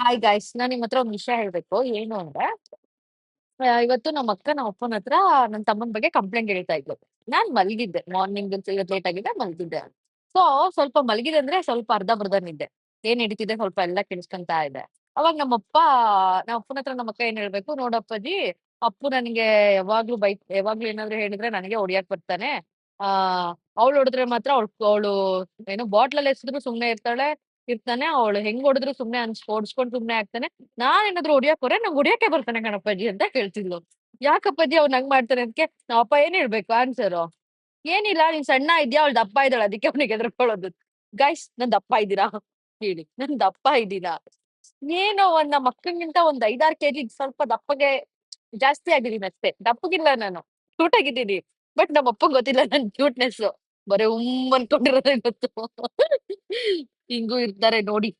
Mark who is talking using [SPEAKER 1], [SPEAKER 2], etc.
[SPEAKER 1] Hi guys, ನಾನ್ ನಿಮ್ ಹತ್ರ ಒಂದ್ ವಿಷಯ ಹೇಳ್ಬೇಕು. ಏನು ಅಂದ್ರೆ, ಇವತ್ತು ನಮ್ಮ ಅಕ್ಕ ನಮ್ಮ ಅಪ್ಪನ ಹತ್ರ ನನ್ನ ತಮ್ಮನ ಬಗ್ಗೆ ಕಂಪ್ಲೇಂಟ್ ಹೇಳ್ತಾ ಇದ್ಲು. ನಾನ್ ಮಲಗಿದ್ದೆ, ಮಾರ್ನಿಂಗ್ ಇವತ್ತು ಲೇಟ್ ಆಗಿದೆ, ಮಲಗಿದ್ದೆ. ಸೊ ಸ್ವಲ್ಪ ಮಲಗಿದೆ ಅಂದ್ರೆ ಸ್ವಲ್ಪ ಅರ್ಧ ನಿದ್ದೆ. ಏನ್ ನಡೀತಿದೆ ಸ್ವಲ್ಪ ಎಲ್ಲ ಕೇಳಿಸ್ಕೊಂತ ಇದೆ. ಅವಾಗ ನಮ್ಮ ಅಪ್ಪನ ಹತ್ರ ನಮ್ಮ ಅಕ್ಕ ಏನ್ ಹೇಳ್ಬೇಕು, ನೋಡಪ್ಪಾಜಿ, ಅಪ್ಪು ನನಗೆ ಯಾವಾಗ್ಲೂ ಏನಾದ್ರು ಹೇಳಿದ್ರೆ ನನಗೆ ಹೊಡಿಯಕ್ ಬರ್ತಾನೆ. ಆ ಅವಳು ಹೊಡೆದ್ರೆ ಮಾತ್ರ ಅವಳು ಏನು ಬಾಟ್ಲಲ್ಲಿ ಎಸೆದ್ರು ಸುಮ್ನೆ ಇರ್ತಾನೆ. ಅವಳು ಹೆಂಗ್ ಹೊಡೆದ್ರು ಸುಮ್ನೆ ಓಡಿಸ್ಕೊಂಡು ಸುಮ್ನೆ ಆಗ್ತಾನೆ. ನಾನೇನಾದ್ರು ಹೊಡಿಯಕ್ ಹೋದ್ರೆ ನಂಗೆ ಹೊಡಿಯಕ್ಕೆ ಬರ್ತಾನೆ ಕಣಪ್ಪಾಜಿ ಅಂತ ಹೇಳ್ತಿದ್ಲು. ಯಾಕಪ್ಪಾಜಿ ಅವ್ನು ಹಂಗ್ ಮಾಡ್ತಾನೆ ಅದಕ್ಕೆ ನಾವಪ್ಪ ಏನ್ ಹೇಳ್ಬೇಕು ಆನ್ಸರು? ಏನಿಲ್ಲ, ನೀನ್ ಸಣ್ಣ ಇದ್ಯಾ, ಅವಳು ದಪ್ಪ ಇದ್ದಾಳೆ, ಅದಕ್ಕೆ ಅವ್ನಿಗೆ ಎದ್ರಕೊಳ್ಳೋದು. ಗೈಸ್, ನಾನ್ ದಪ್ಪ ಇದ್ದೀರಾ? ಹೇಳಿ, ನಾನ್ ದಪ್ಪ ಇದ್ದೀನಾ? ಏನೋ ನಮ್ಮ ಅಕ್ಕಂಗಿಂತ ಒಂದ್ 5-6 ಕೆಜಿ ಸ್ವಲ್ಪ ದಪ್ಪಗೆ ಜಾಸ್ತಿ ಆಗಿದ್ದೀನಿ ಅಷ್ಟೇ. ದಪ್ಪಗಿಲ್ಲ ನಾನು, ಕ್ಯೂಟ್ ಆಗಿದ್ದೀನಿ. ಬಟ್ ನಮ್ಮ ಅಪ್ಪಂಗ್ ಗೊತ್ತಿಲ್ಲ ನನ್ ಕ್ಯೂಟ್ನೆಸ್. ಬರೀ ಅನ್ಕೊಂಡಿರೋದೇ ಗೊತ್ತು. ಹಿಂಗೂ ಇರ್ತಾರೆ ನೋಡಿ.